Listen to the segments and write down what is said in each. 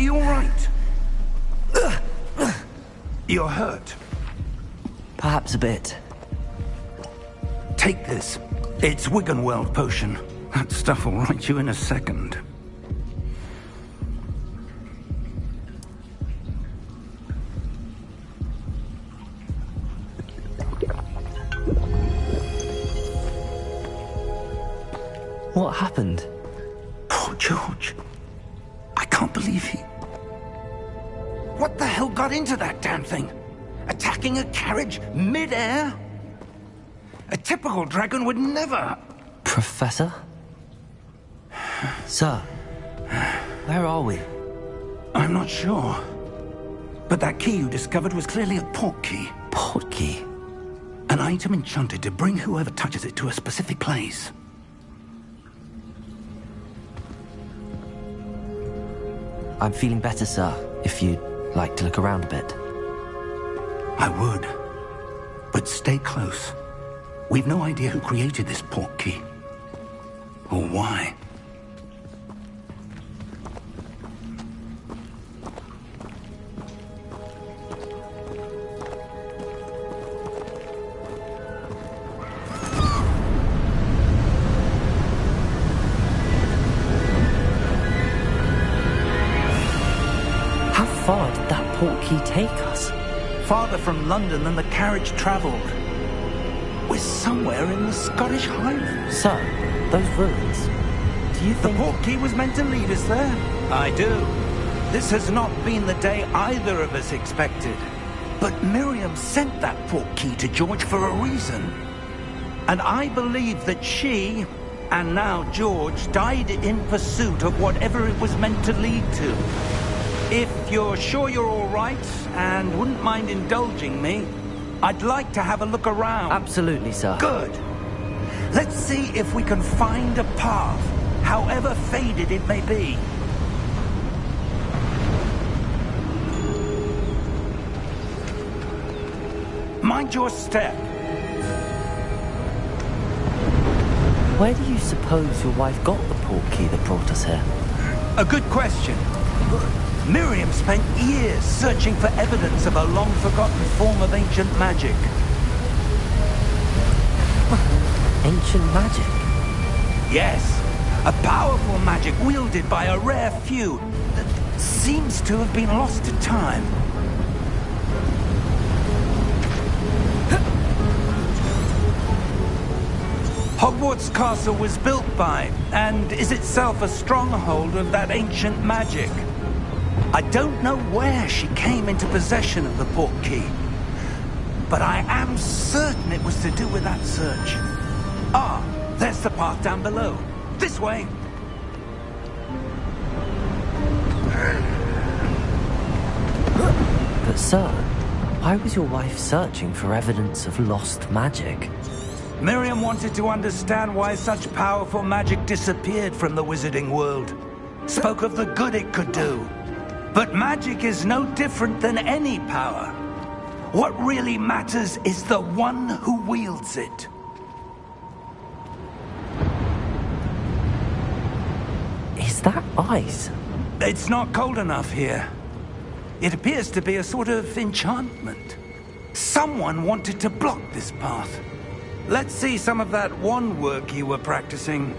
you all right? You're hurt. Perhaps a bit. Take this. It's Wiggenweld potion. That stuff will right you in a second. What happened? Poor George. I can't believe he... What the hell got into that damn thing? Attacking a carriage mid-air? A typical dragon would never... Professor? Sir, where are we? I'm not sure. But that key you discovered was clearly a port key. Port key? An item enchanted to bring whoever touches it to a specific place. I'm feeling better, sir, if you'd like to look around a bit. I would. But stay close. We've no idea who created this port key. Or why. How far did that port key take us? Farther from London than the carriage travelled. We're somewhere in the Scottish Highlands. Sir, those ruins. Do you think... The port key was meant to lead us there? I do. This has not been the day either of us expected. But Miriam sent that port key to George for a reason. And I believe that she, and now George, died in pursuit of whatever it was meant to lead to. If you're sure you're all right, and wouldn't mind indulging me, I'd like to have a look around. Absolutely, sir. Good. Let's see if we can find a path, however faded it may be. Mind your step. Where do you suppose your wife got the port key that brought us here? A good question. Miriam spent years searching for evidence of a long-forgotten form of ancient magic. Ancient magic? Yes, a powerful magic wielded by a rare few that seems to have been lost to time. Hogwarts Castle was built by, and is itself a stronghold of that ancient magic. I don't know where she came into possession of the port key, but I am certain it was to do with that search. Ah, there's the path down below. This way. But sir, why was your wife searching for evidence of lost magic? Miriam wanted to understand why such powerful magic disappeared from the wizarding world. Spoke of the good it could do. But magic is no different than any power. What really matters is the one who wields it. Is that ice? It's not cold enough here. It appears to be a sort of enchantment. Someone wanted to block this path. Let's see some of that wand work you were practicing.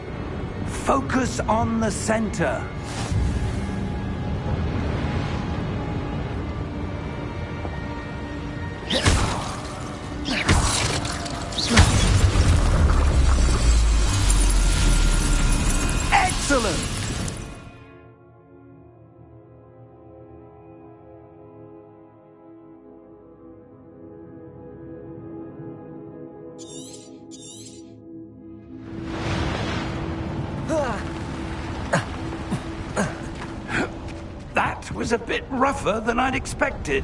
Focus on the center. Excellent! That was a bit rougher than I'd expected.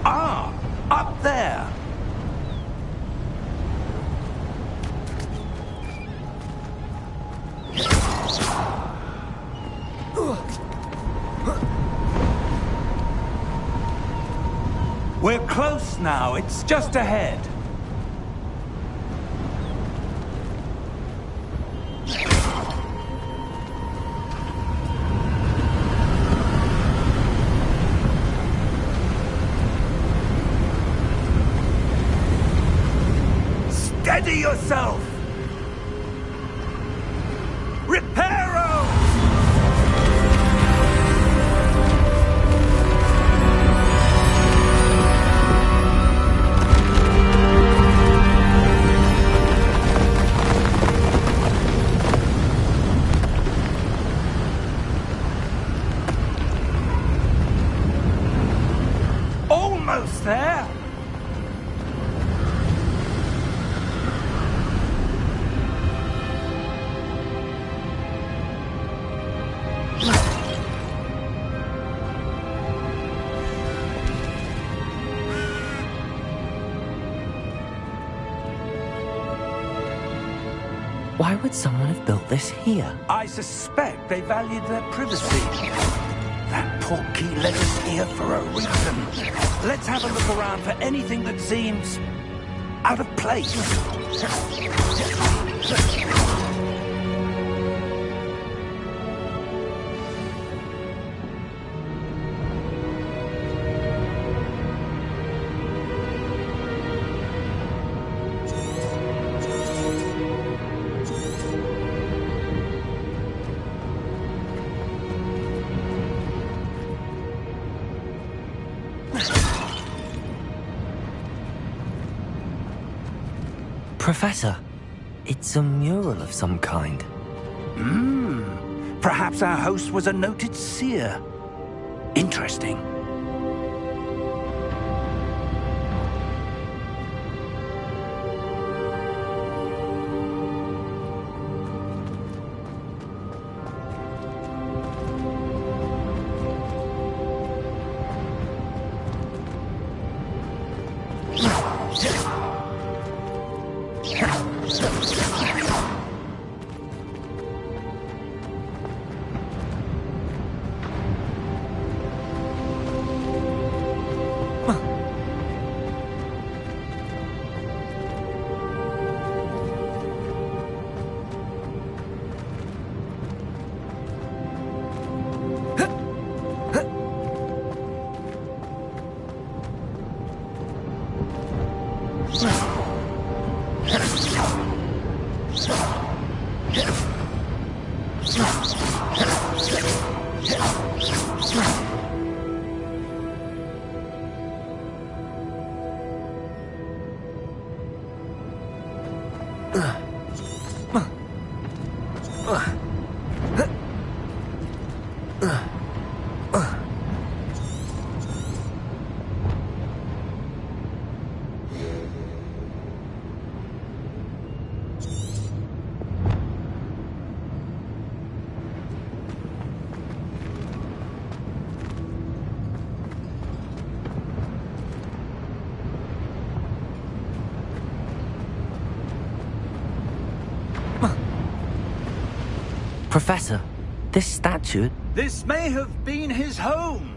Ah, up there. close now. It's just ahead. Steady yourself! Reparo! Almost there! Why would someone have built this here? I suspect they valued their privacy. That portkey led us here for a reason. Let's have a look around for anything that seems out of place. Professor, it's a mural of some kind. Perhaps our host was a noted seer. Interesting. Professor, this statue... This may have been his home.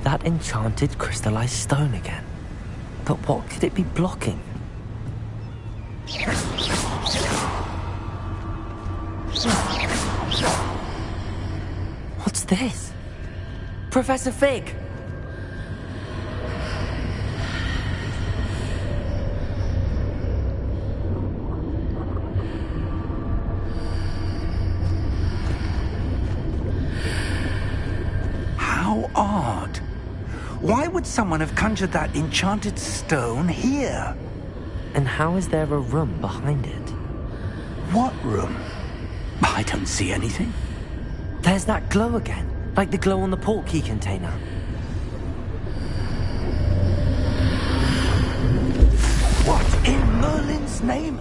That enchanted crystallized stone again. But what could it be blocking? What's this? Professor Fig! How odd. Why would someone have conjured that enchanted stone here? And how is there a room behind it? What room? I don't see anything. There's that glow again, like the glow on the portkey container. What in Merlin's name?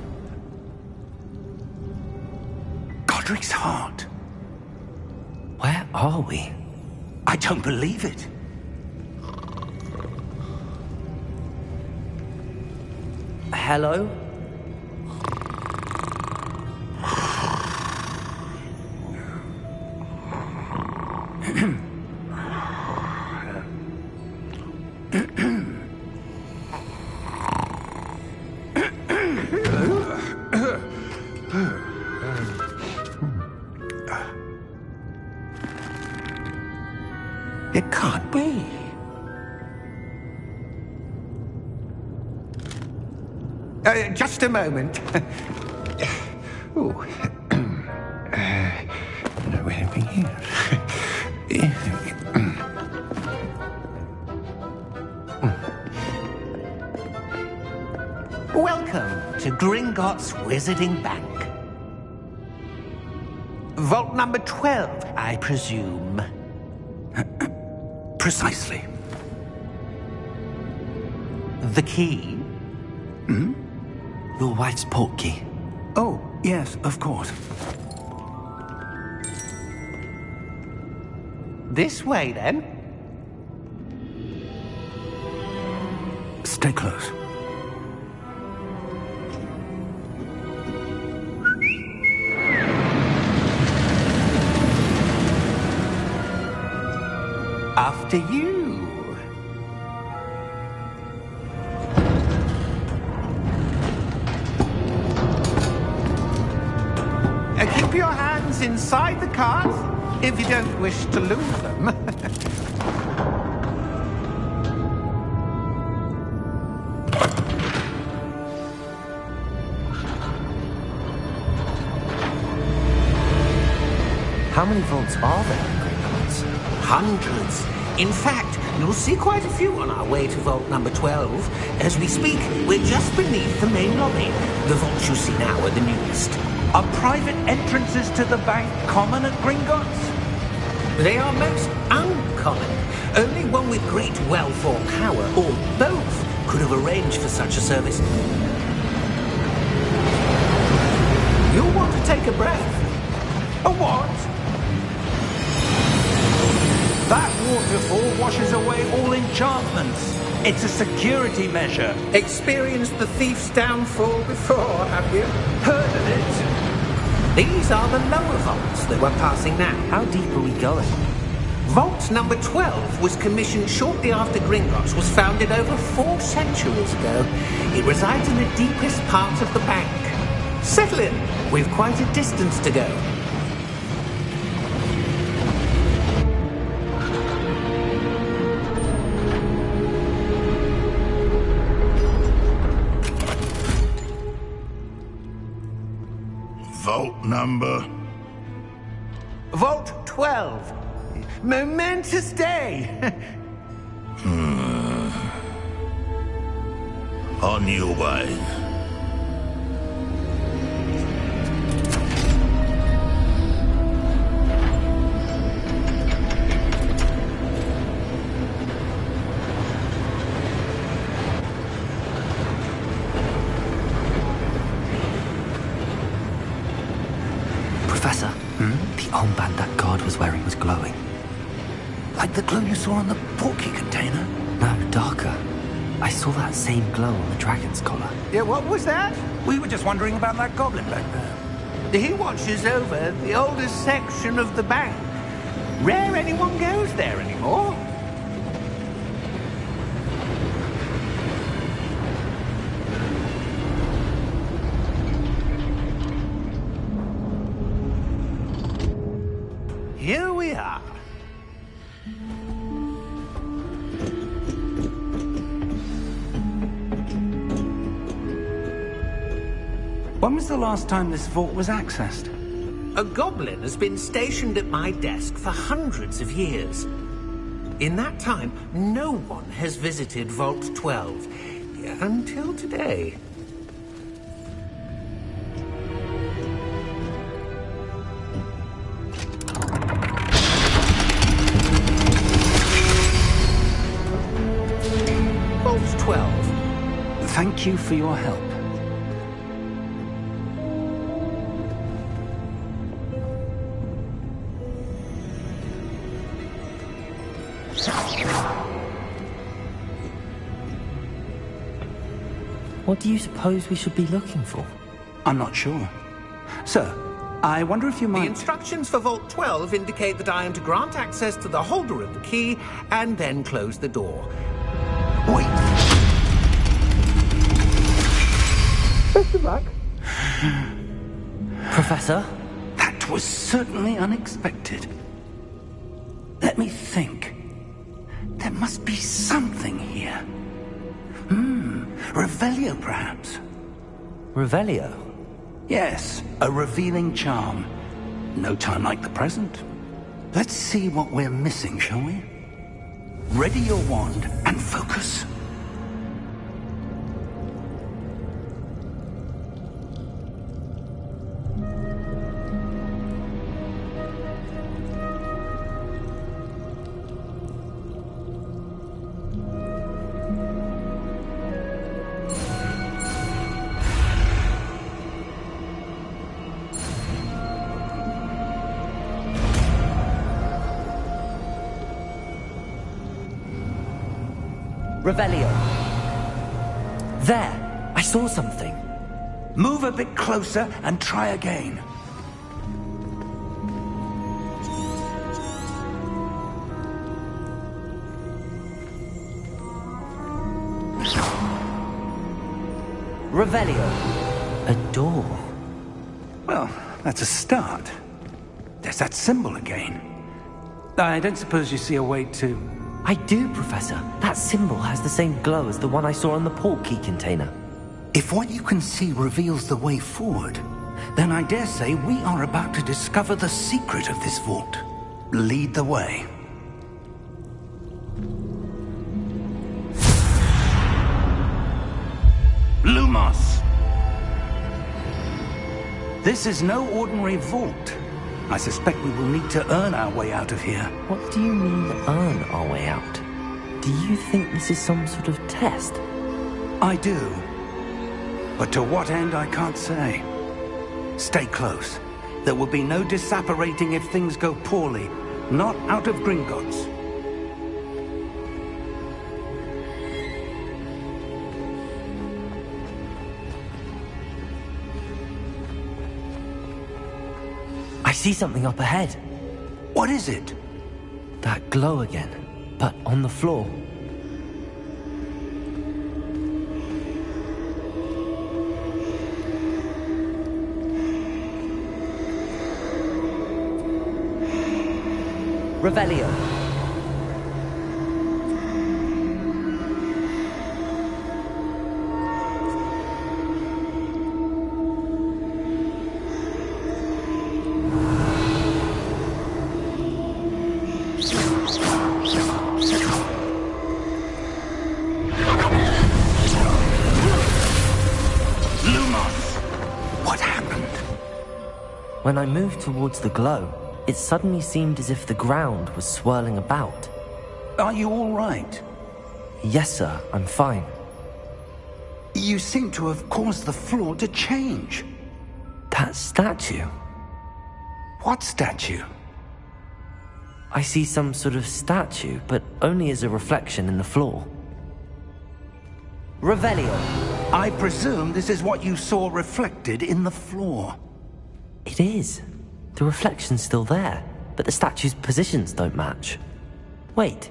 Godric's heart. Where are we? I don't believe it. hello? It can't be. Just a moment. Oh. No anything here. Welcome to Gringotts Wizarding Bank. Vault number 12, I presume. Precisely. The key? Your wife's portkey. Oh, yes, of course. This way, then. Stay close. After you. Keep your hands inside the cart if you don't wish to lose them. How many vaults are there in Gringotts? Hundreds. In fact, you'll see quite a few on our way to vault number 12. As we speak, we're just beneath the main lobby. The vaults you see now are the newest. Are private entrances to the bank common at Gringotts? They are most uncommon. Only one with great wealth or power, or both, could have arranged for such a service. You'll want to take a breath. A what? That waterfall washes away all enchantments. It's a security measure. Experienced the thief's downfall before, have you? Heard of it? These are the lower vaults that we're passing now. How deep are we going? Vault number 12 was commissioned shortly after Gringotts was founded over 4 centuries ago. It resides in the deepest part of the bank. Settle in. We've quite a distance to go. Vault number? Vault 12. Momentous day. On your way. Professor, the armband that guard was wearing was glowing. Like the glow you saw on the portkey container? No, darker. I saw that same glow on the dragon's collar. Yeah, what was that? We were just wondering about that goblin back there. He watches over the oldest section of the bank. Rare anyone goes there anymore. Here we are. When was the last time this vault was accessed? A goblin has been stationed at my desk for hundreds of years. In that time, no one has visited Vault 12 until today. Vault 12. Thank you for your help. What do you suppose we should be looking for? I'm not sure. Sir, I wonder if you The might... instructions for Vault 12 indicate that I am to grant access to the holder of the key and then close the door. Wait! Best of luck. Professor? That was certainly unexpected. Let me think. There must be something here. Revelio, perhaps? Revelio? Yes, a revealing charm. No time like the present. Let's see what we're missing, shall we? Ready your wand and focus. Revelio. There! I saw something. Move a bit closer and try again. Revelio. A door. Well, that's a start. There's that symbol again. I don't suppose you see a way to... I do, Professor. That symbol has the same glow as the one I saw on the port key container. If what you can see reveals the way forward, then I dare say we are about to discover the secret of this vault. Lead the way. Lumos! This is no ordinary vault. I suspect we will need to earn our way out of here. What do you mean, earn our way out? Do you think this is some sort of test? I do. But to what end, I can't say. Stay close. There will be no disapparating if things go poorly. Not out of Gringotts. I see something up ahead. What is it? That glow again, but on the floor. Revelio. When I moved towards the glow, it suddenly seemed as if the ground was swirling about. Are you all right? Yes, sir, I'm fine. You seem to have caused the floor to change. That statue? What statue? I see some sort of statue, but only as a reflection in the floor. Revelio. I presume this is what you saw reflected in the floor. It is. The reflection's still there, but the statue's positions don't match. Wait.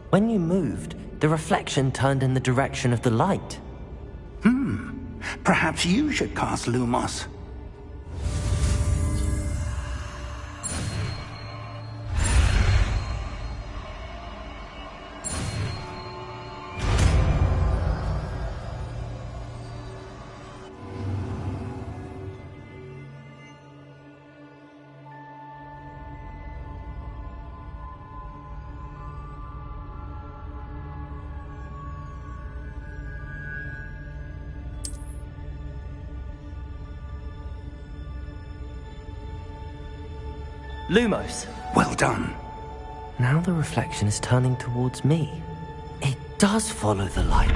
When you moved, the reflection turned in the direction of the light. Perhaps you should cast Lumos. Lumos. Well done. Now the reflection is turning towards me. It does follow the light.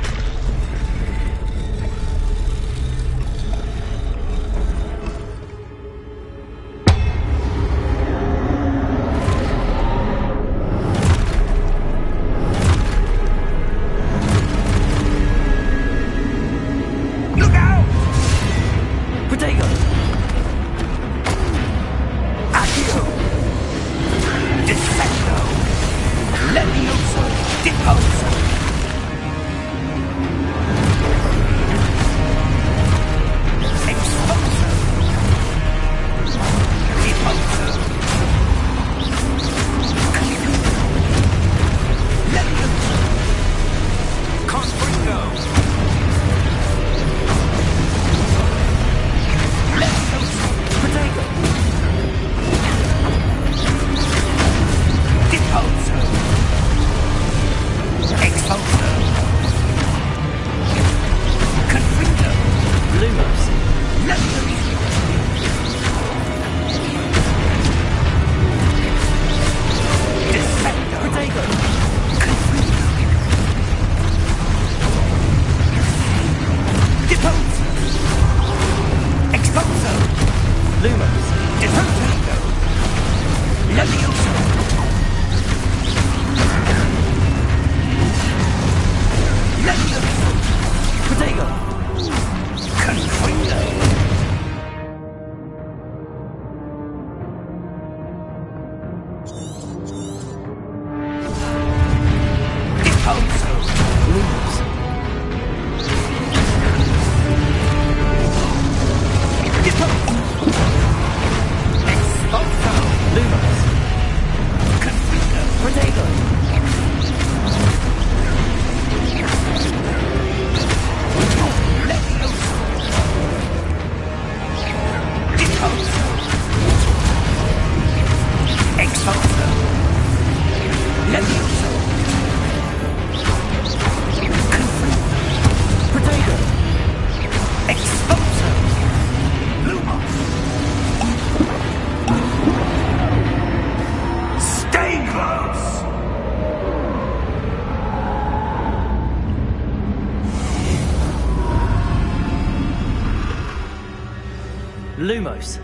Lumos.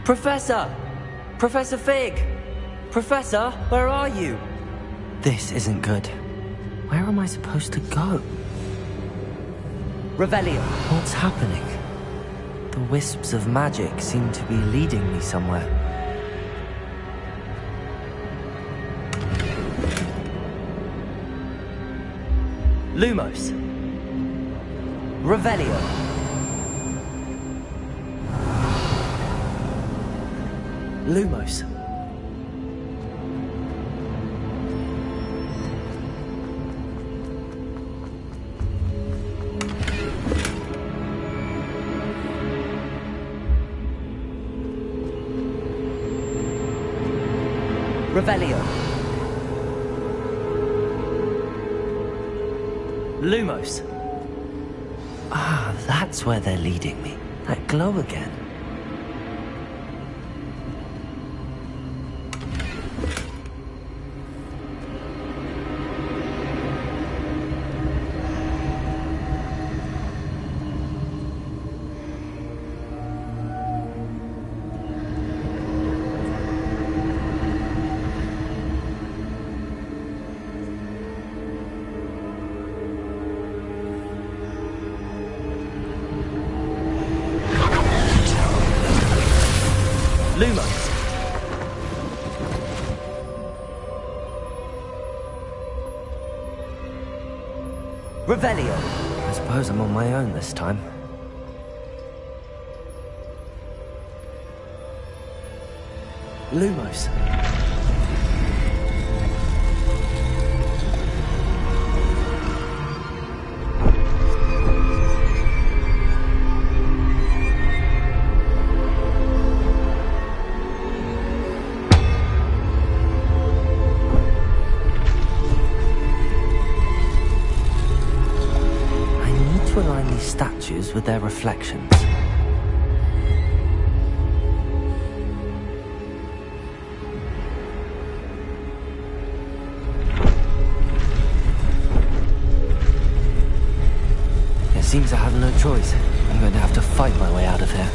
Professor! Professor Fig! Professor, where are you? This isn't good. Where am I supposed to go? Revelio. What's happening? The wisps of magic seem to be leading me somewhere. Lumos. Revelio. Lumos. Revelio. Lumos. Ah, that's where they're leading me. That glow again. Lumos. Revelio. I suppose I'm on my own this time. Lumos. To align these statues with their reflections. It seems I have no choice. I'm going to have to fight my way out of here.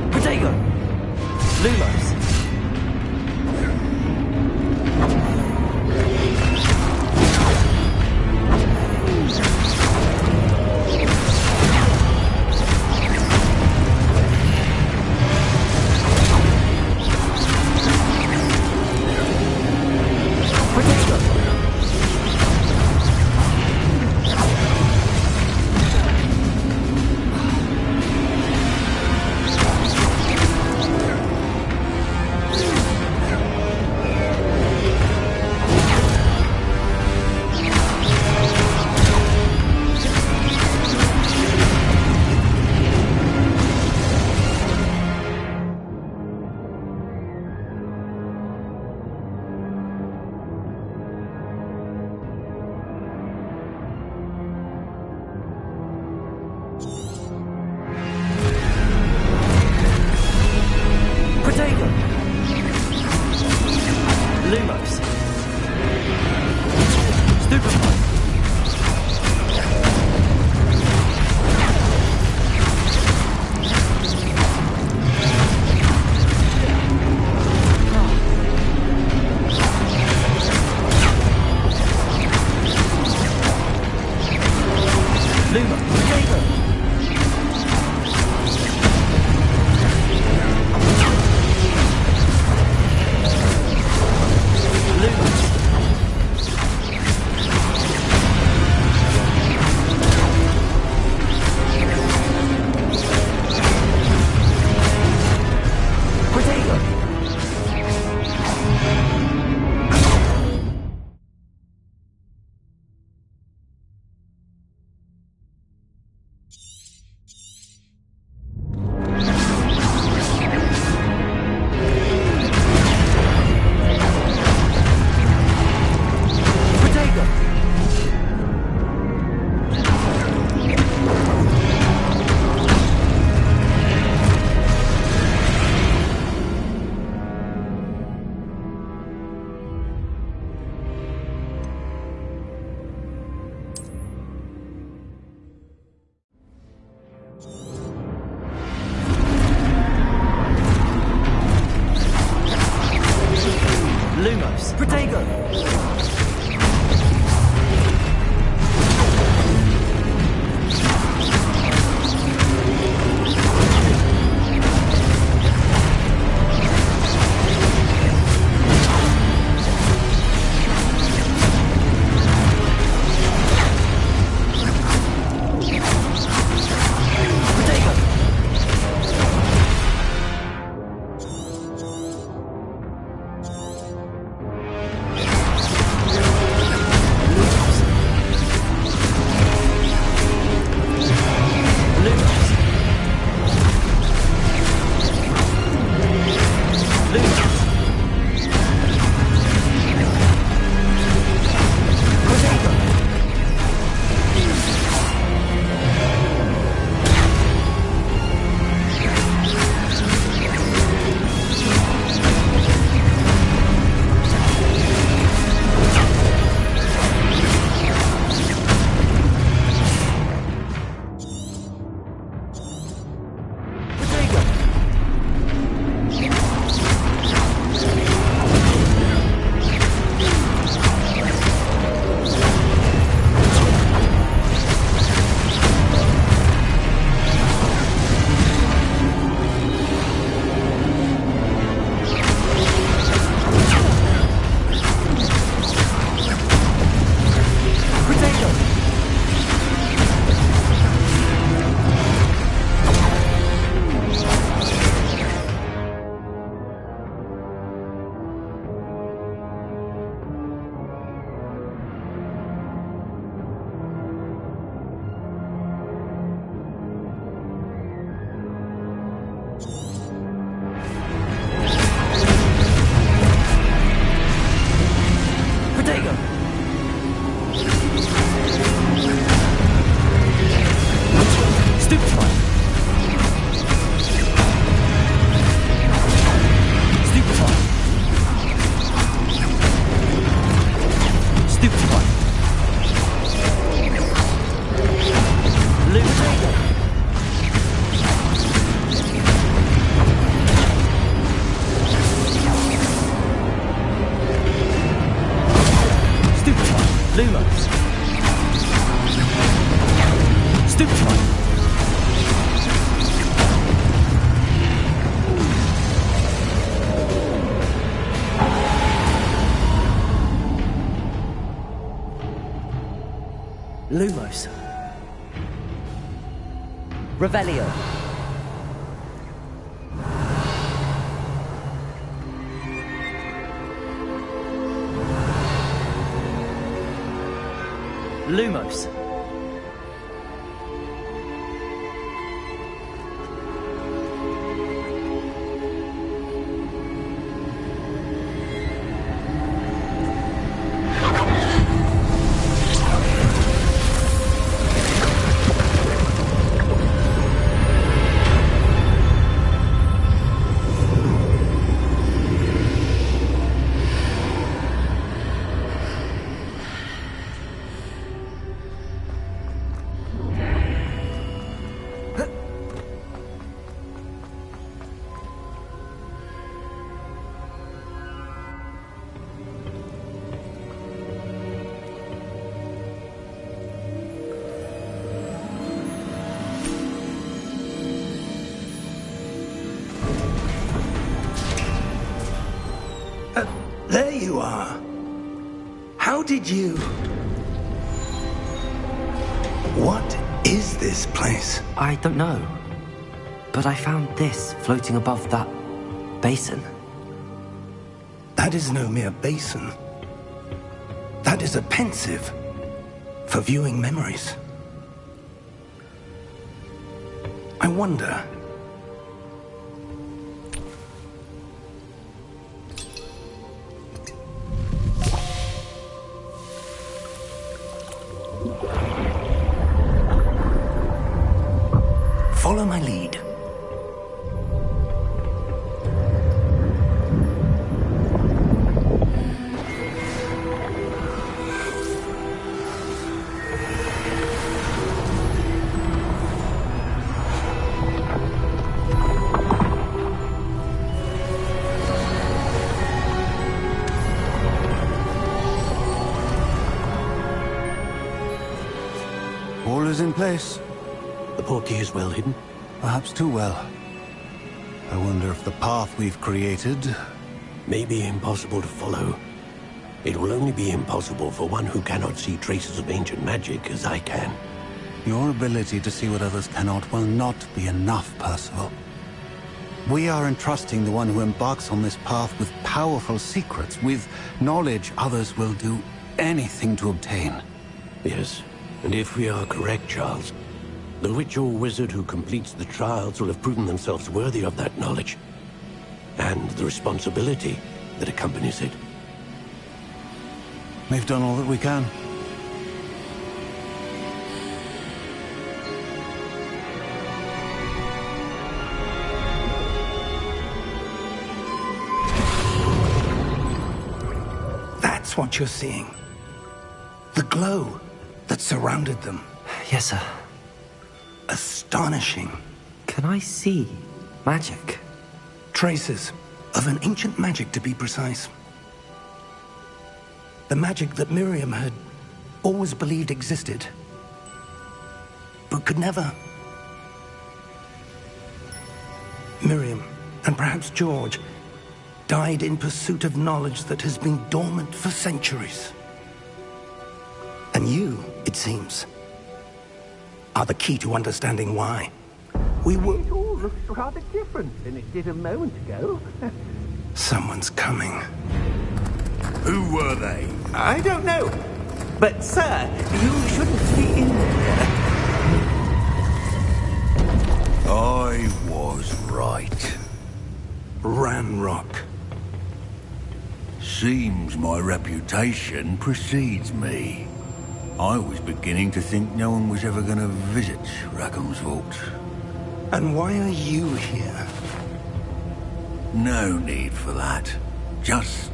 Protego! Lumos! Lumos. Stupefy. Luma. Potato. Lumos. Revelio. Lumos. There you are. How did you... What is this place? I don't know. But I found this floating above that basin. That is no mere basin. That is a pensive for viewing memories. I wonder... Follow my lead. All is in place. The portkey is well hidden? Perhaps too well. I wonder if the path we've created... May be impossible to follow. It will only be impossible for one who cannot see traces of ancient magic as I can. Your ability to see what others cannot will not be enough, Percival. We are entrusting the one who embarks on this path with powerful secrets, with knowledge others will do anything to obtain. Yes, and if we are correct, Charles, the witch or wizard who completes the trials will have proven themselves worthy of that knowledge. and the responsibility that accompanies it. We've done all that we can. That's what you're seeing. The glow that surrounded them. Yes, sir. Astonishing. Can I see magic? Traces of an ancient magic, to be precise. The magic that Miriam had always believed existed, but could never. Miriam, and perhaps George, died in pursuit of knowledge that has been dormant for centuries. And you, it seems, are the key to understanding why. We were... It all looks rather different than it did a moment ago. Someone's coming. Who were they? I don't know. But, sir, you shouldn't be in there. I was right. Ranrock. Seems my reputation precedes me. I was beginning to think no one was ever going to visit Rackham's vault. And why are you here? No need for that. Just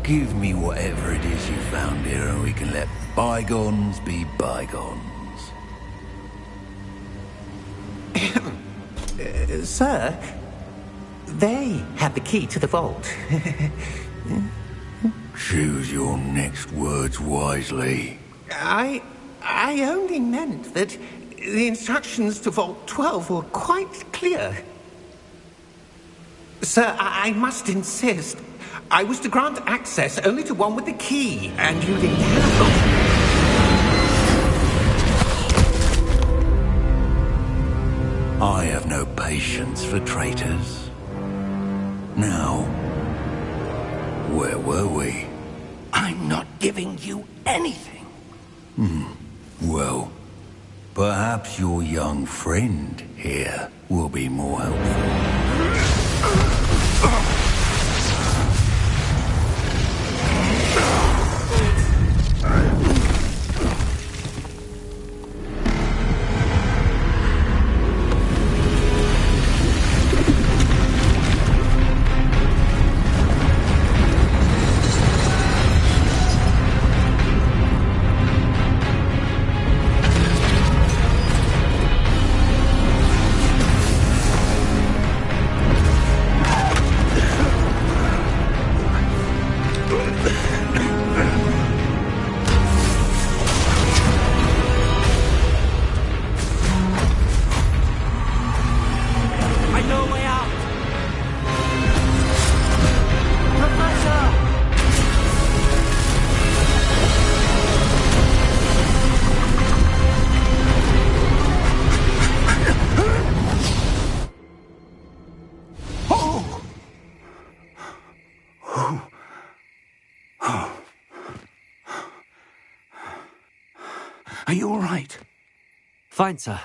give me whatever it is you found here and we can let bygones be bygones. Sir, they have the key to the vault. Choose your next words wisely. I only meant that the instructions to Vault 12 were quite clear. Sir, I must insist. I was to grant access only to one with the key, and you didn't have. I have no patience for traitors. Now, where were we? I'm not giving you anything. Well, perhaps your young friend here will be more helpful. Are you all right? Fine, sir.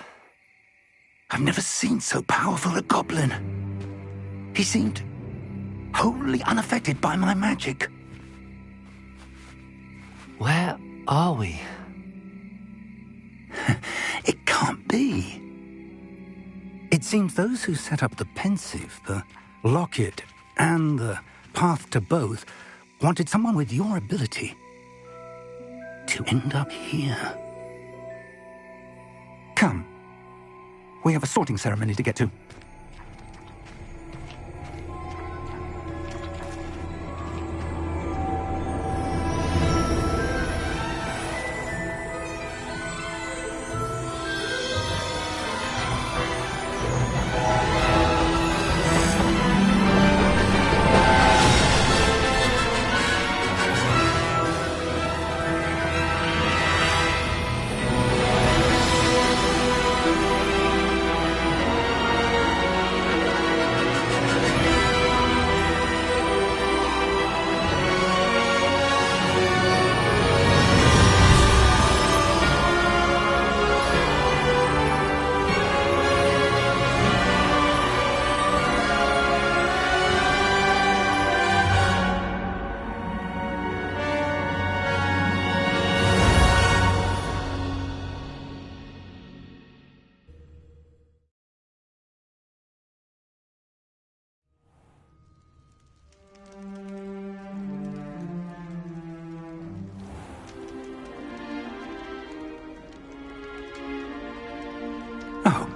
I've never seen so powerful a goblin. He seemed wholly unaffected by my magic. Where are we? It can't be. It seems those who set up the pensive, the locket, and the path to both wanted someone with your ability to end up here. Come. We have a sorting ceremony to get to.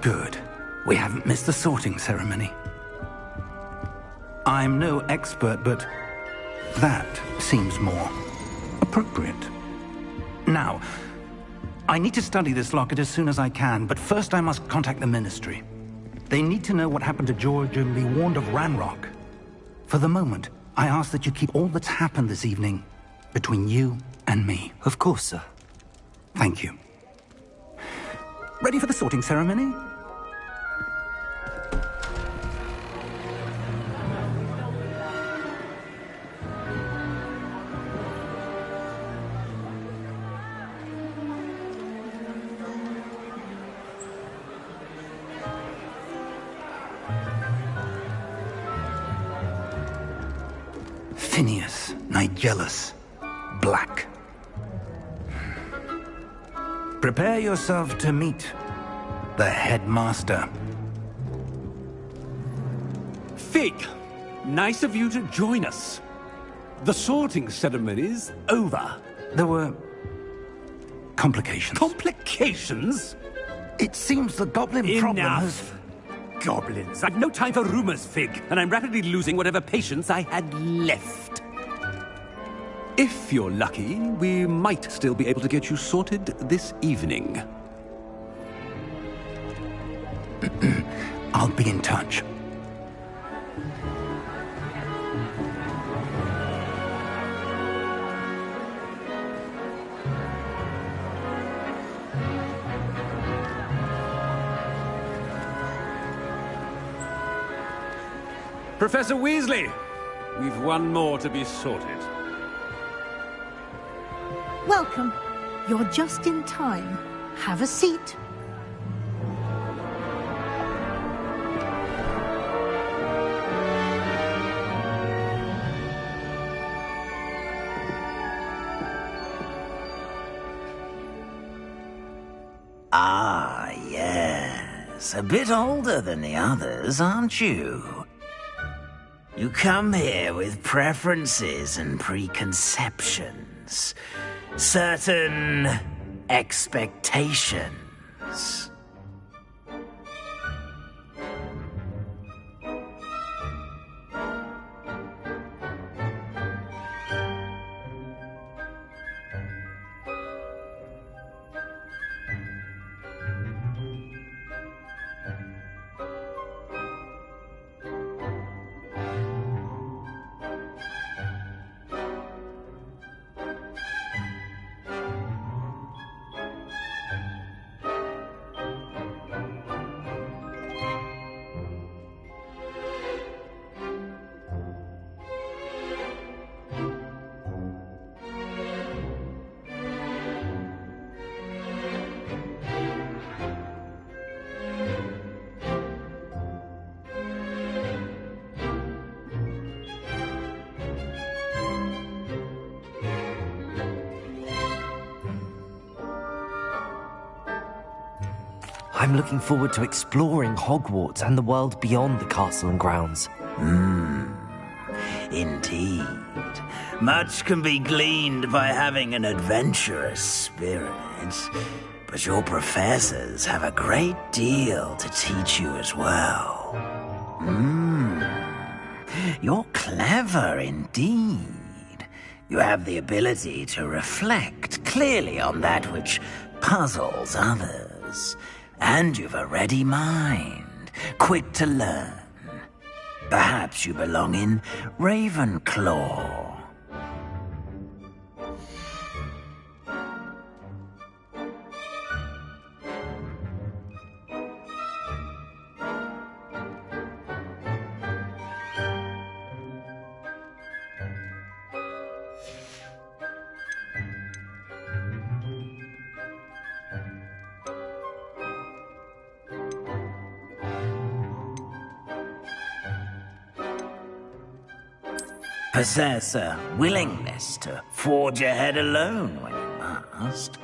Good. We haven't missed the sorting ceremony. I'm no expert, but that seems more appropriate. Now, I need to study this locket as soon as I can, but first I must contact the Ministry. They need to know what happened to George and be warned of Ranrock. For the moment, I ask that you keep all that's happened this evening between you and me. Of course, sir. Thank you. Ready for the sorting ceremony? Phineas, Nigellus, Black. Prepare yourself to meet the headmaster. Fig, nice of you to join us. The sorting ceremony's over. There were complications. Complications? It seems the goblin problem has... Enough! Goblins. I've no time for rumors, Fig, and I'm rapidly losing whatever patience I had left. If you're lucky, we might still be able to get you sorted this evening. I'll be in touch. Professor Weasley, we've one more to be sorted. Welcome. You're just in time. Have a seat. Ah, yes. A bit older than the others, aren't you? You come here with preferences and preconceptions. Certain expectations. I'm looking forward to exploring Hogwarts and the world beyond the castle and grounds. Indeed. Much can be gleaned by having an adventurous spirit. But your professors have a great deal to teach you as well. You're clever indeed. You have the ability to reflect clearly on that which puzzles others. And you've a ready mind, quick to learn. Perhaps you belong in Ravenclaw. Possess a willingness to forge ahead alone when you must.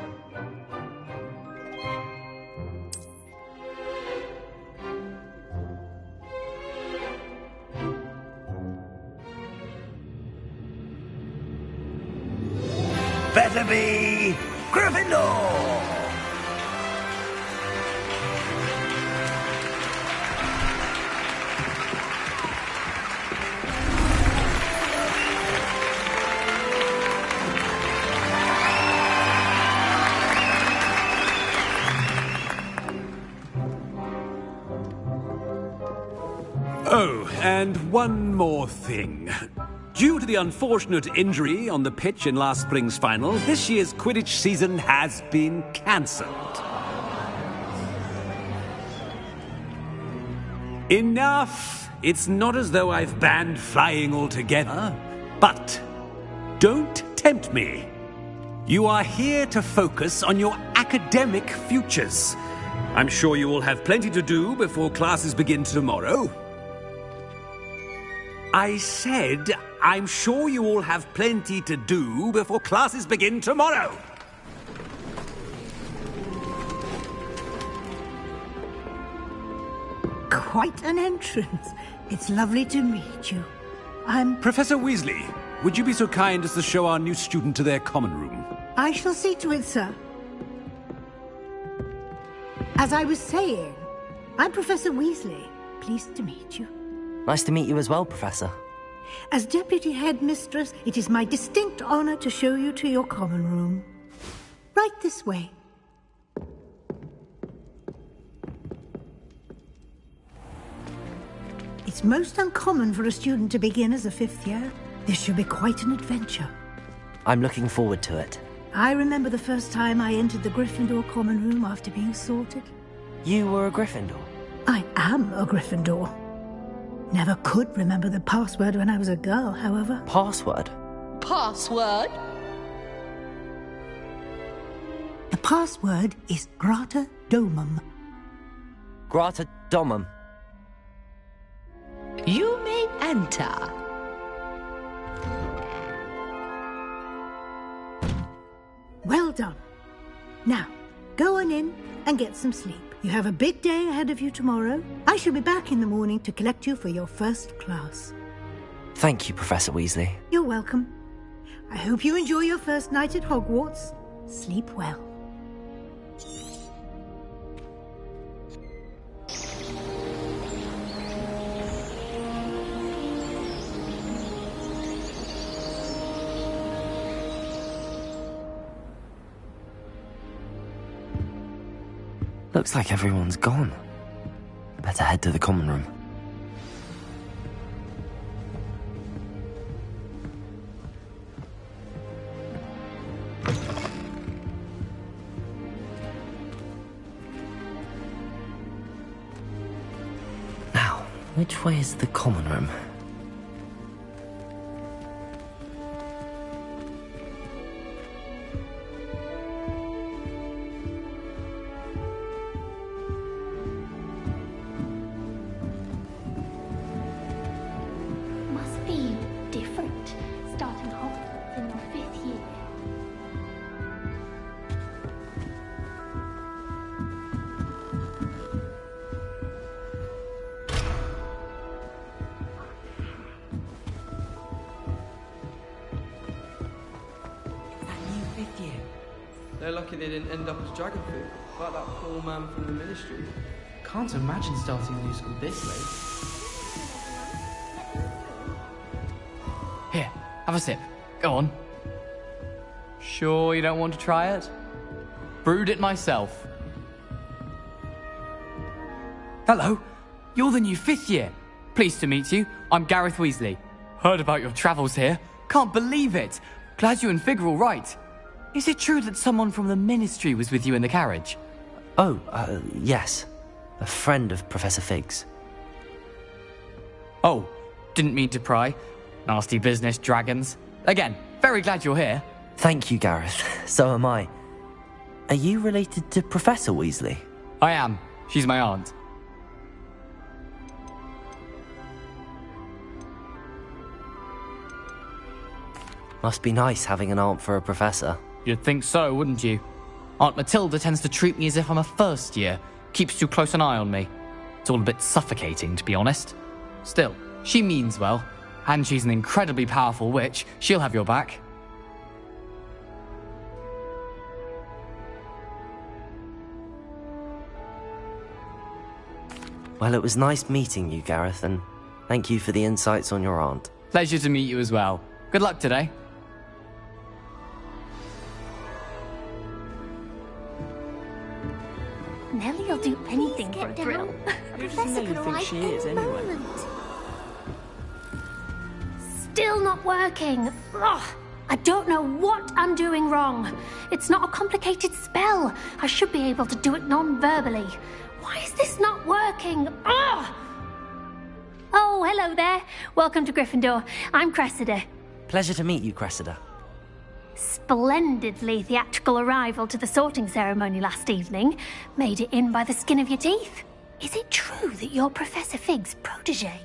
Better be Gryffindor! And one more thing. Due to the unfortunate injury on the pitch in last spring's final, this year's Quidditch season has been cancelled. Enough! It's not as though I've banned flying altogether. But don't tempt me. You are here to focus on your academic futures. I'm sure you will have plenty to do before classes begin tomorrow. I said, I'm sure you all have plenty to do before classes begin tomorrow. Quite an entrance. It's lovely to meet you. I'm... Professor Weasley, would you be so kind as to show our new student to their common room? I shall see to it, sir. As I was saying, I'm Professor Weasley. Pleased to meet you. Nice to meet you as well, Professor. As Deputy Headmistress, it is my distinct honor to show you to your common room. Right this way. It's most uncommon for a student to begin as a fifth year. This should be quite an adventure. I'm looking forward to it. I remember the first time I entered the Gryffindor common room after being sorted. You were a Gryffindor? I am a Gryffindor. Never could remember the password when I was a girl, however. Password? Password? The password is Grata Domum. Grata Domum. You may enter. Well done. Now, go on in and get some sleep. You have a big day ahead of you tomorrow. I shall be back in the morning to collect you for your first class. Thank you, Professor Weasley. You're welcome. I hope you enjoy your first night at Hogwarts. Sleep well. Looks like everyone's gone. Better head to the common room. Now, which way is the common room? Must be different, starting Hogwarts in your 5th year. They're lucky they didn't end up as dragon food, like that poor man from the ministry. Can't imagine starting a new school this late. Here, have a sip. Go on. Sure you don't want to try it? Brewed it myself. Hello, you're the new 5th year. Pleased to meet you. I'm Gareth Weasley. Heard about your travels here. Can't believe it. Glad you and Fig are all right. Is it true that someone from the ministry was with you in the carriage? Oh, yes. A friend of Professor Fig's. Oh, didn't mean to pry. Nasty business, dragons. Again, very glad you're here. Thank you, Gareth. So am I. Are you related to Professor Weasley? I am. She's my aunt. Must be nice having an aunt for a professor. You'd think so, wouldn't you? Aunt Matilda tends to treat me as if I'm a first year. Keeps too close an eye on me. It's all a bit suffocating, to be honest. Still, she means well. And she's an incredibly powerful witch. She'll have your back. Well, it was nice meeting you, Gareth, and thank you for the insights on your aunt. Pleasure to meet you as well. Good luck today. Nellie will do anything for a thrill. Who does Nellie think she is, anyway? still not working. Ugh. I don't know what I'm doing wrong. It's not a complicated spell. I should be able to do it non-verbally. Why is this not working? Ugh! Oh, hello there. Welcome to Gryffindor. I'm Cressida. Pleasure to meet you, Cressida. Splendidly theatrical arrival to the sorting ceremony last evening. Made it in by the skin of your teeth. Is it true that you're Professor Fig's protege?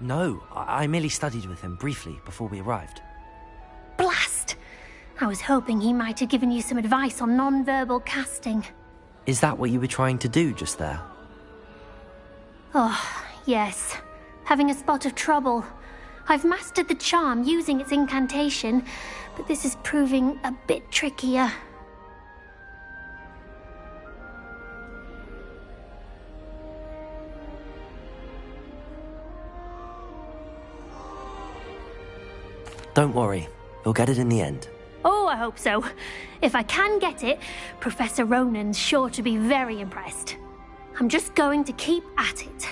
No, I merely studied with him briefly before we arrived. Blast! I was hoping he might have given you some advice on non-verbal casting. Is that what you were trying to do just there? Oh, yes. Having a spot of trouble. I've mastered the charm using its incantation, but this is proving a bit trickier. Don't worry, you'll get it in the end. Oh, I hope so. If I can get it, Professor Ronan's sure to be very impressed. I'm just going to keep at it.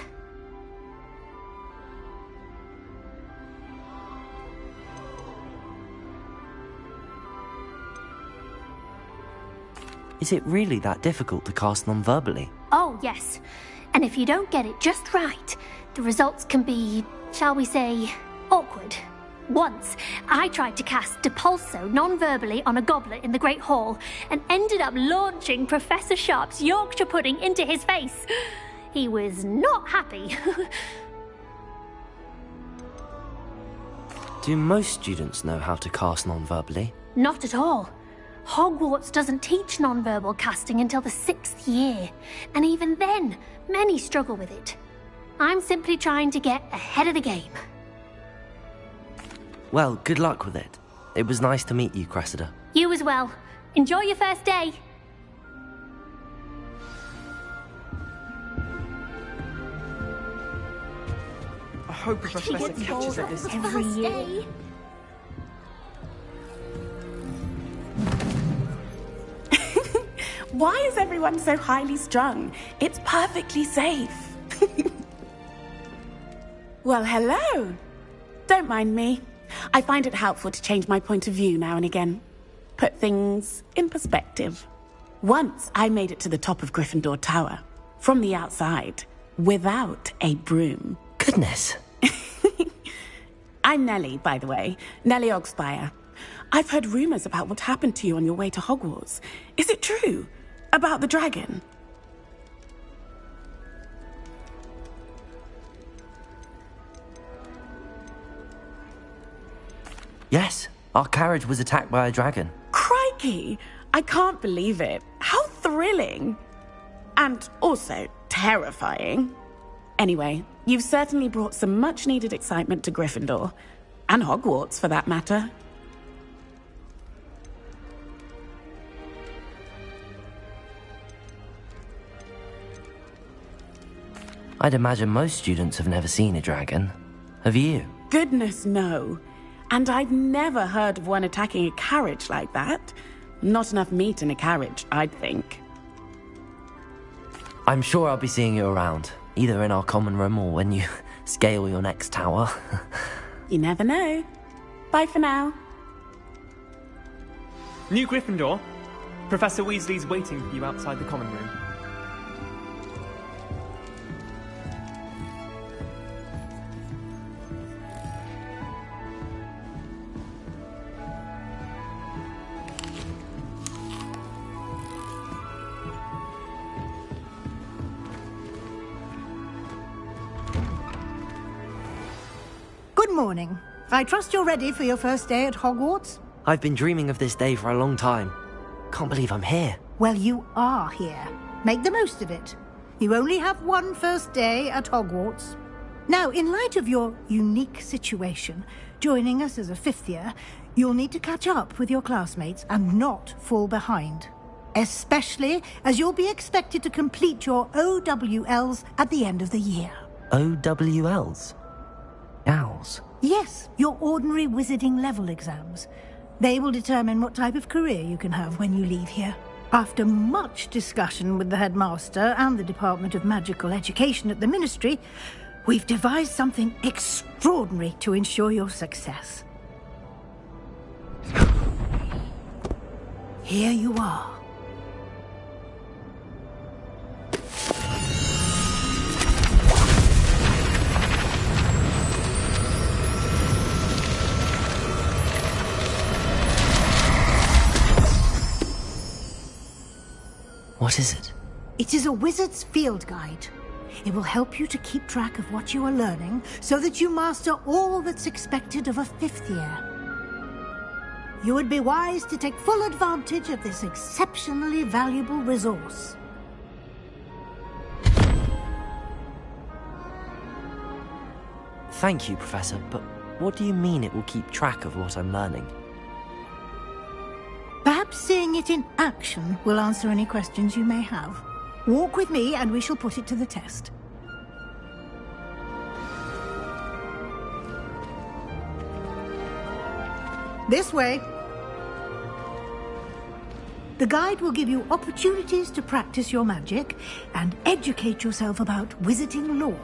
Is it really that difficult to cast non-verbally? Oh, yes. And if you don't get it just right, the results can be, shall we say, awkward. Once, I tried to cast Depulso non-verbally on a goblet in the Great Hall and ended up launching Professor Sharp's Yorkshire pudding into his face. He was not happy. Do most students know how to cast non-verbally? Not at all. Hogwarts doesn't teach non-verbal casting until the 6th year, and even then, many struggle with it. I'm simply trying to get ahead of the game. Well, good luck with it. It was nice to meet you, Cressida. You as well. Enjoy your first day. I hope the Professor catches it this time. Every year. Why is everyone so highly strung? It's perfectly safe. Well, hello. Don't mind me. I find it helpful to change my point of view now and again. Put things in perspective. Once I made it to the top of Gryffindor Tower, from the outside, without a broom. Goodness. I'm Nellie, by the way. Nellie Ogspire. I've heard rumors about what happened to you on your way to Hogwarts. Is it true? About the dragon? Yes, our carriage was attacked by a dragon. Crikey! I can't believe it. How thrilling! And also terrifying. Anyway, you've certainly brought some much-needed excitement to Gryffindor. And Hogwarts, for that matter. I'd imagine most students have never seen a dragon. Have you? Goodness, no. And I've never heard of one attacking a carriage like that. Not enough meat in a carriage, I'd think. I'm sure I'll be seeing you around, either in our common room or when you scale your next tower. You never know. Bye for now. New Gryffindor. Professor Weasley's waiting for you outside the common room. Good morning. I trust you're ready for your first day at Hogwarts? I've been dreaming of this day for a long time. Can't believe I'm here. Well, you are here. Make the most of it. You only have one first day at Hogwarts. Now, in light of your unique situation, joining us as a fifth year, you'll need to catch up with your classmates and not fall behind. Especially as you'll be expected to complete your OWLs at the end of the year. OWLs? Owls? Yes, your ordinary wizarding level exams. They will determine what type of career you can have when you leave here. After much discussion with the headmaster and the Department of Magical Education at the Ministry, we've devised something extraordinary to ensure your success. Here you are. What is it? It is a wizard's field guide. It will help you to keep track of what you are learning so that you master all that's expected of a fifth year. You would be wise to take full advantage of this exceptionally valuable resource. Thank you, Professor, but what do you mean it will keep track of what I'm learning? Perhaps seeing it in action will answer any questions you may have. Walk with me and we shall put it to the test. This way. The guide will give you opportunities to practice your magic and educate yourself about wizarding lore.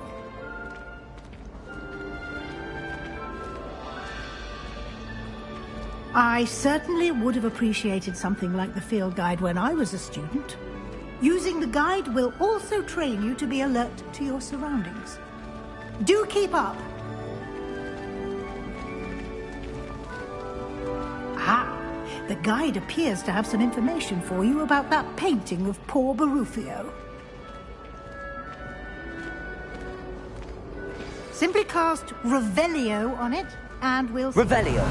I certainly would have appreciated something like the field guide when I was a student. Using the guide will also train you to be alert to your surroundings. Do keep up! Ah, the guide appears to have some information for you about that painting of poor Barufio. Simply cast Revelio on it, and we'll... Revelio!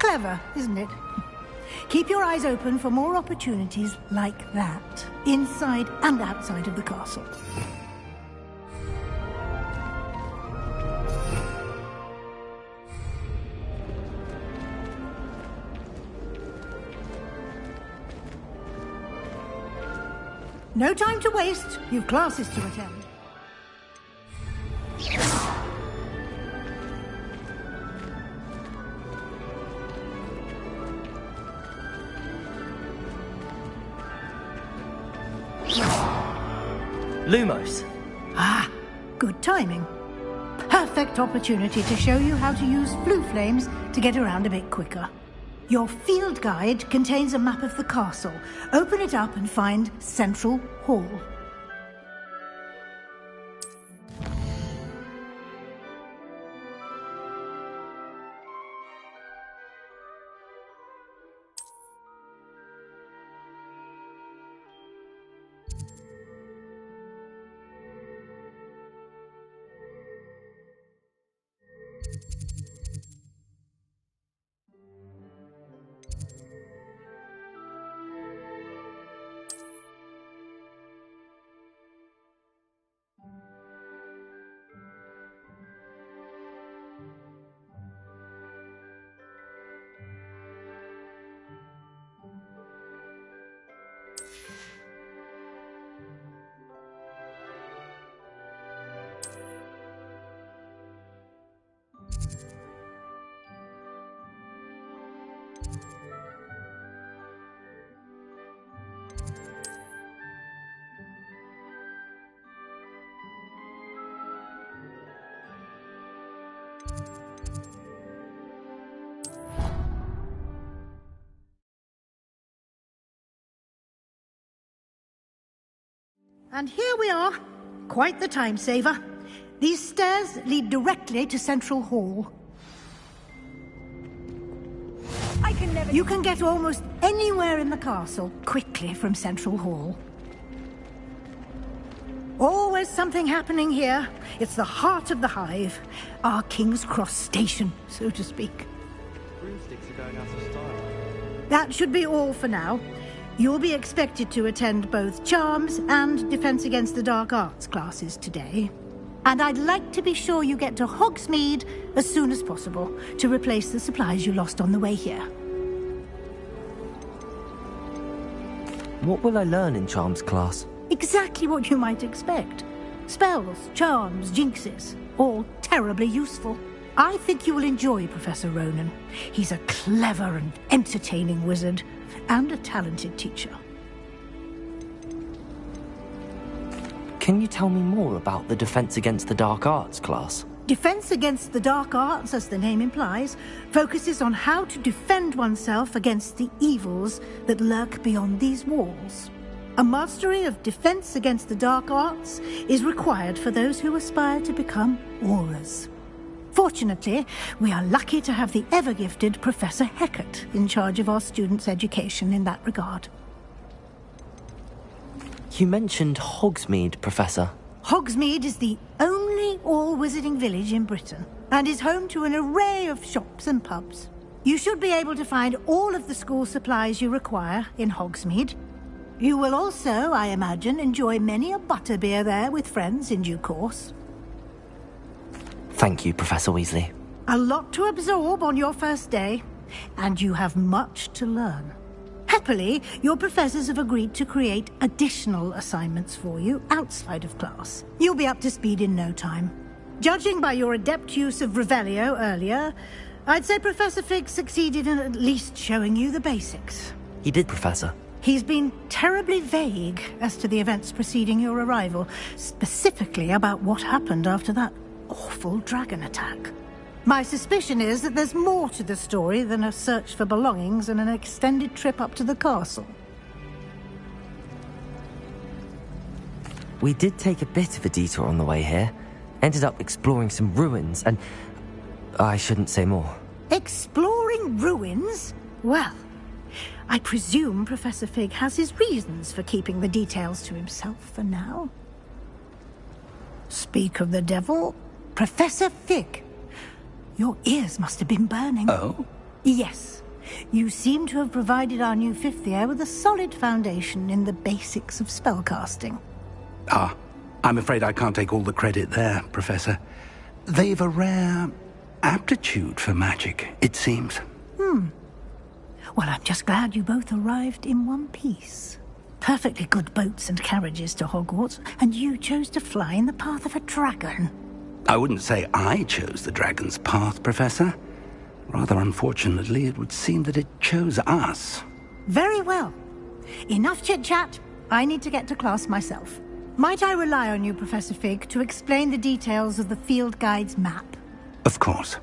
Clever, isn't it? Keep your eyes open for more opportunities like that, inside and outside of the castle. No time to waste. You've classes to attend. Lumos. Ah, good timing. Perfect opportunity to show you how to use flue flames to get around a bit quicker. Your field guide contains a map of the castle. Open it up and find Central Hall. And here we are. Quite the time saver. These stairs lead directly to Central Hall. You can get almost anywhere in the castle quickly from Central Hall. Always something happening here. It's the heart of the hive. Our King's Cross station, so to speak. Broomsticks are going out of style. That should be all for now. You'll be expected to attend both Charms and Defense Against the Dark Arts classes today. And I'd like to be sure you get to Hogsmeade as soon as possible to replace the supplies you lost on the way here. What will I learn in Charms class? Exactly what you might expect. Spells, charms, jinxes, all terribly useful. I think you will enjoy Professor Ronan. He's a clever and entertaining wizard, and a talented teacher. Can you tell me more about the Defense Against the Dark Arts class? Defense Against the Dark Arts, as the name implies, focuses on how to defend oneself against the evils that lurk beyond these walls. A mastery of Defense Against the Dark Arts is required for those who aspire to become Aurors. Fortunately, we are lucky to have the ever-gifted Professor Hecat in charge of our students' education in that regard. You mentioned Hogsmeade, Professor. Hogsmeade is the only all-wizarding village in Britain, and is home to an array of shops and pubs. You should be able to find all of the school supplies you require in Hogsmeade. You will also, I imagine, enjoy many a butterbeer there with friends in due course. Thank you, Professor Weasley. A lot to absorb on your first day, and you have much to learn. Happily, your professors have agreed to create additional assignments for you outside of class. You'll be up to speed in no time. Judging by your adept use of Revelio earlier, I'd say Professor Fig succeeded in at least showing you the basics. He did, Professor. He's been terribly vague as to the events preceding your arrival, specifically about what happened after that awful dragon attack. My suspicion is that there's more to the story than a search for belongings and an extended trip up to the castle. We did take a bit of a detour on the way here. Ended up exploring some ruins and... I shouldn't say more. Exploring ruins? Well, I presume Professor Fig has his reasons for keeping the details to himself for now. Speak of the devil, Professor Fig. Your ears must have been burning. Oh? Yes. You seem to have provided our new fifth year with a solid foundation in the basics of spellcasting. Ah, I'm afraid I can't take all the credit there, Professor. They've a rare aptitude for magic, it seems. Well, I'm just glad you both arrived in one piece. Perfectly good boats and carriages to Hogwarts, and you chose to fly in the path of a dragon. I wouldn't say I chose the dragon's path, Professor. Rather unfortunately, it would seem that it chose us. Very well. Enough chit-chat. I need to get to class myself. Might I rely on you, Professor Fig, to explain the details of the field guide's map? Of course.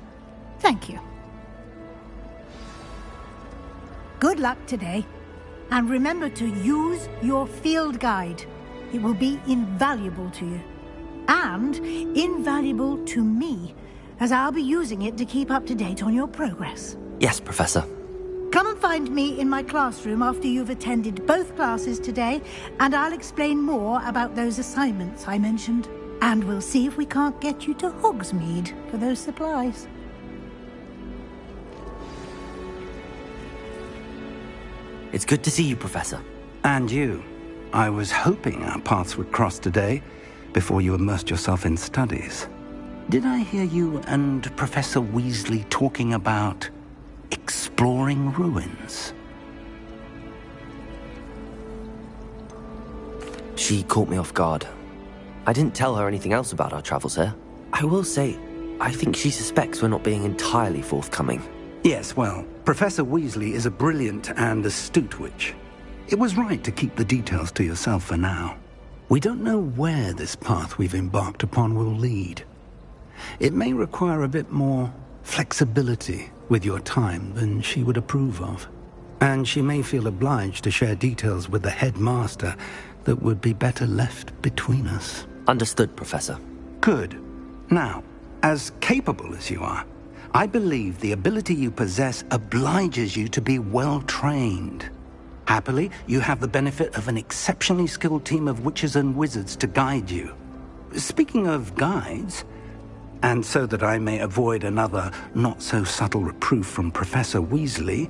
Thank you. Good luck today. And remember to use your field guide. It will be invaluable to you. And invaluable to me, as I'll be using it to keep up to date on your progress. Yes, Professor. Come and find me in my classroom after you've attended both classes today, and I'll explain more about those assignments I mentioned. And we'll see if we can't get you to Hogsmeade for those supplies. It's good to see you, Professor. And you. I was hoping our paths would cross today, before you immersed yourself in studies. Did I hear you and Professor Weasley talking about exploring ruins? She caught me off guard. I didn't tell her anything else about our travels here. I will say, I think she suspects we're not being entirely forthcoming. Yes, well, Professor Weasley is a brilliant and astute witch. It was right to keep the details to yourself for now. We don't know where this path we've embarked upon will lead. It may require a bit more flexibility with your time than she would approve of. And she may feel obliged to share details with the headmaster that would be better left between us. Understood, Professor. Good. Now, as capable as you are, I believe the ability you possess obliges you to be well-trained. Happily, you have the benefit of an exceptionally skilled team of witches and wizards to guide you. Speaking of guides, and so that I may avoid another not-so-subtle reproof from Professor Weasley,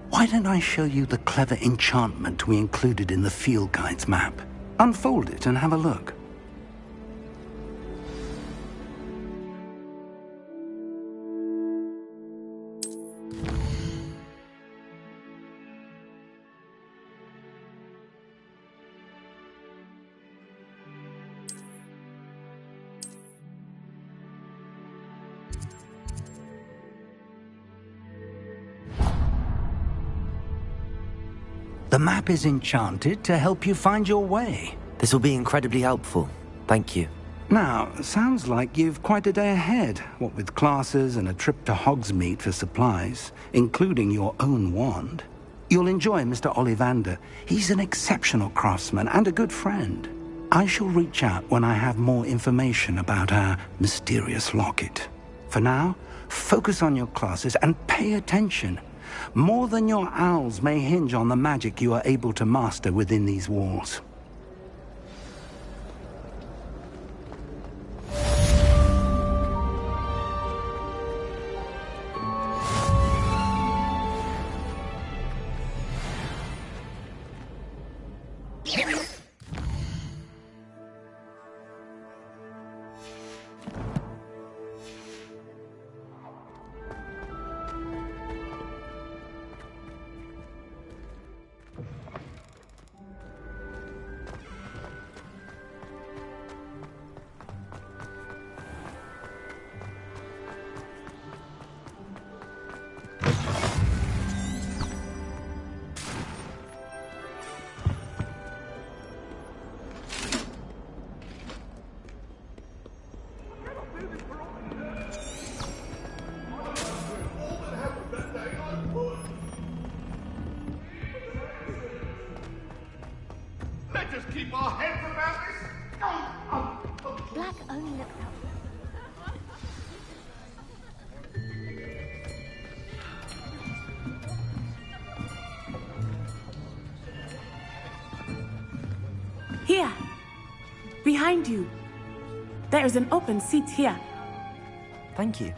why don't I show you the clever enchantment we included in the field guide's map? Unfold it and have a look. The map is enchanted to help you find your way. This will be incredibly helpful. Thank you. Now, sounds like you've quite a day ahead, what with classes and a trip to Hogsmeade for supplies, including your own wand. You'll enjoy Mr. Ollivander. He's an exceptional craftsman and a good friend. I shall reach out when I have more information about our mysterious locket. For now, focus on your classes and pay attention. More than your owls may hinge on the magic you are able to master within these walls. Let us keep our heads about this. Black only looks out. Here. Behind you. There is an open seat here. Thank you.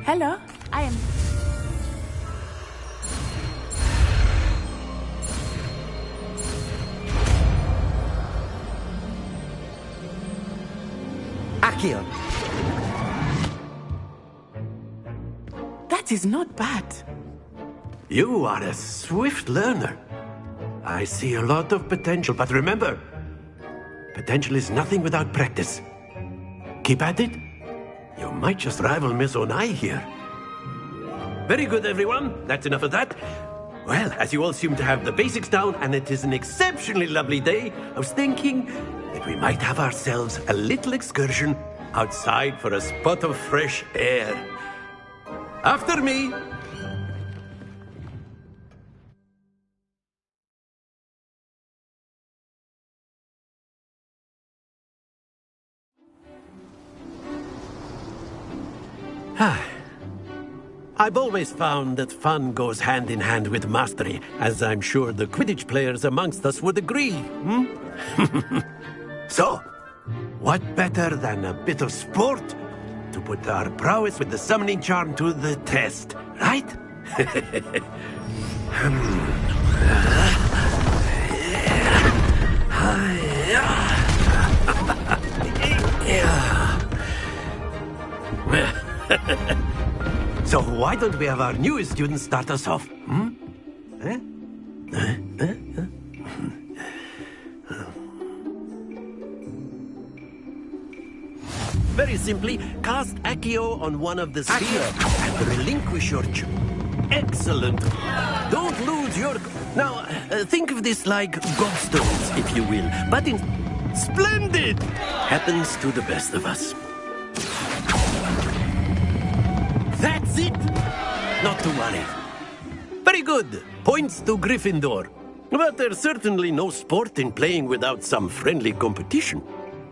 Hello, I am... Accio. That is not bad. You are a swift learner. I see a lot of potential, but remember, potential is nothing without practice. Keep at it. You might just rival Miss Onai here. Very good, everyone. That's enough of that. Well, as you all seem to have the basics down, and it is an exceptionally lovely day, I was thinking that we might have ourselves a little excursion outside for a spot of fresh air. After me. I've always found that fun goes hand in hand with mastery, as I'm sure the Quidditch players amongst us would agree. So, what better than a bit of sport to put our prowess with the summoning charm to the test, right? So why don't we have our newest student start us off? Very simply, cast Accio on one of the spheres and relinquish your Excellent. Don't lose your... Now, think of this like gobstones, if you will. But in... Splendid! Happens to the best of us. That's it! Not to worry. Very good. Points to Gryffindor. But there's certainly no sport in playing without some friendly competition.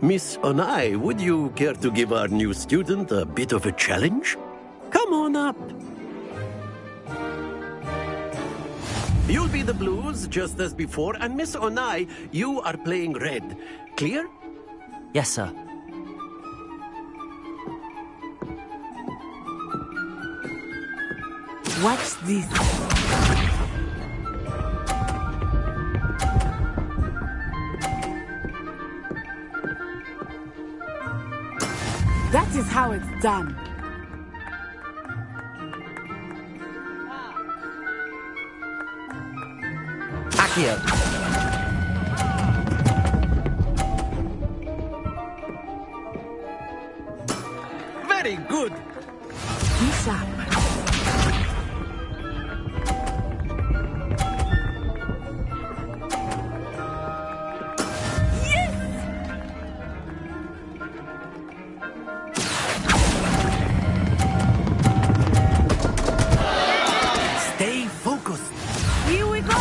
Miss Onai, would you care to give our new student a bit of a challenge? Come on up. You'll be the blues, just as before, and Miss Onai, you are playing red. Clear? Yes, sir. Watch this. That is how it's done. Accio. Very good. Be sharp. Stay focused. Here we go.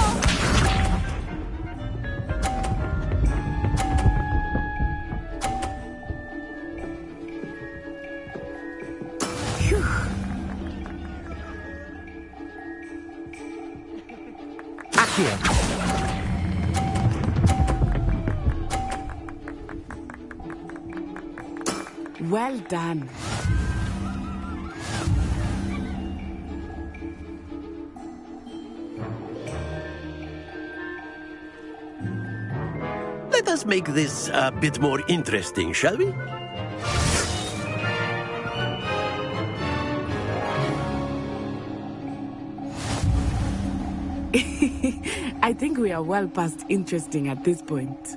Phew. Accio. Well done. Let us make this a bit more interesting, shall we? I think we are well past interesting at this point.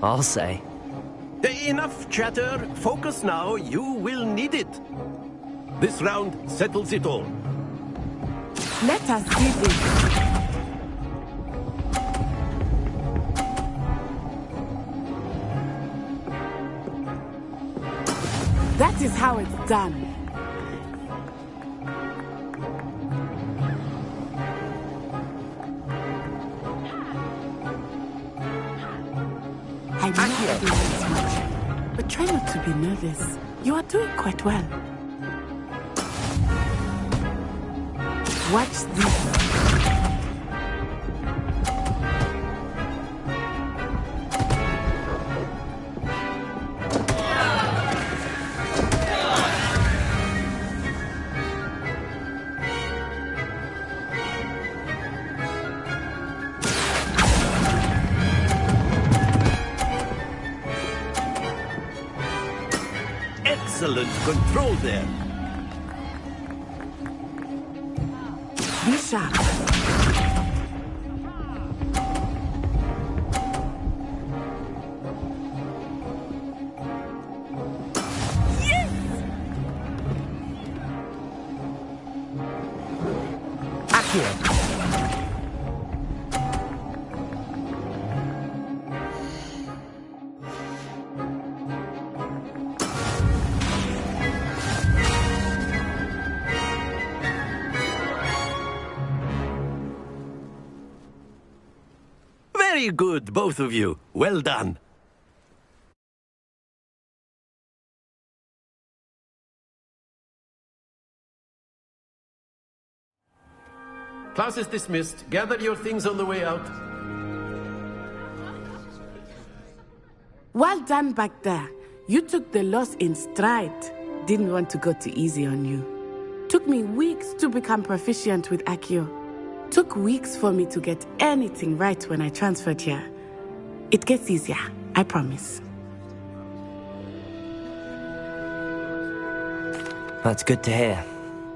I'll say. Enough chatter. Focus now. You will need it. This round settles it all. Let us do this. That is how it's done. I know everyone's watching, but try not to be nervous. You are doing quite well. Watch this. excellent control there. Be sharp. Very good, both of you. Well done. Class is dismissed. Gather your things on the way out. Well done back there. You took the loss in stride. Didn't want to go too easy on you. Took me weeks to become proficient with Accio. Took weeks for me to get anything right when I transferred here. It gets easier, I promise. That's good to hear.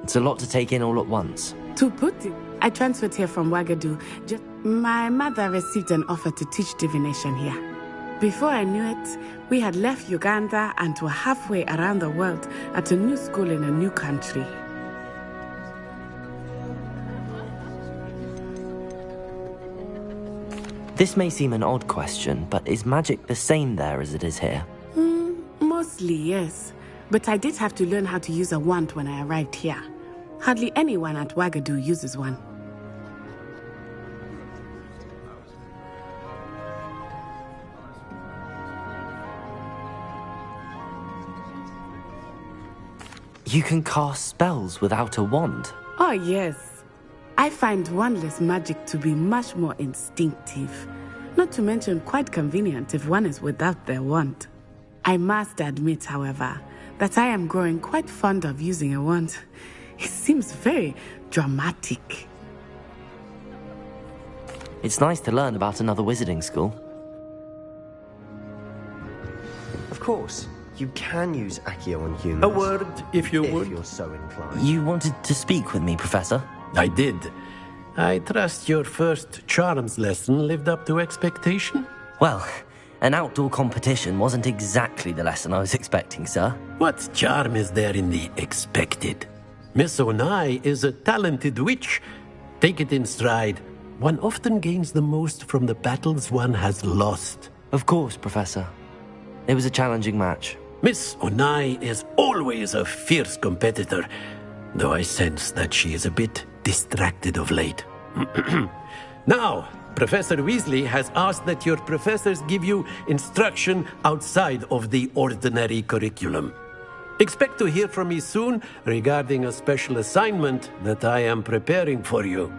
It's a lot to take in all at once. To put it, I transferred here from Ouagadougou. My mother received an offer to teach divination here. Before I knew it, we had left Uganda and were halfway around the world at a new school in a new country. This may seem an odd question, but is magic the same there as it is here? Mostly, yes. But I did have to learn how to use a wand when I arrived here. Hardly anyone at Ouagadougou uses one. You can cast spells without a wand? Oh, yes. I find wandless magic to be much more instinctive. Not to mention quite convenient if one is without their wand. I must admit, however, that I am growing quite fond of using a wand. It seems very dramatic. It's nice to learn about another wizarding school. Of course, you can use Accio on humans. A word, if you would. If you're so inclined. You wanted to speak with me, Professor? I did. I trust your first charms lesson lived up to expectation? Well, an outdoor competition wasn't exactly the lesson I was expecting, sir. What charm is there in the expected? Miss Onai is a talented witch. Take it in stride. One often gains the most from the battles one has lost. Of course, Professor. It was a challenging match. Miss Onai is always a fierce competitor, though I sense that she is a bit distracted of late. Now, Professor Weasley has asked that your professors give you instruction outside of the ordinary curriculum. Expect to hear from me soon regarding a special assignment that I am preparing for you.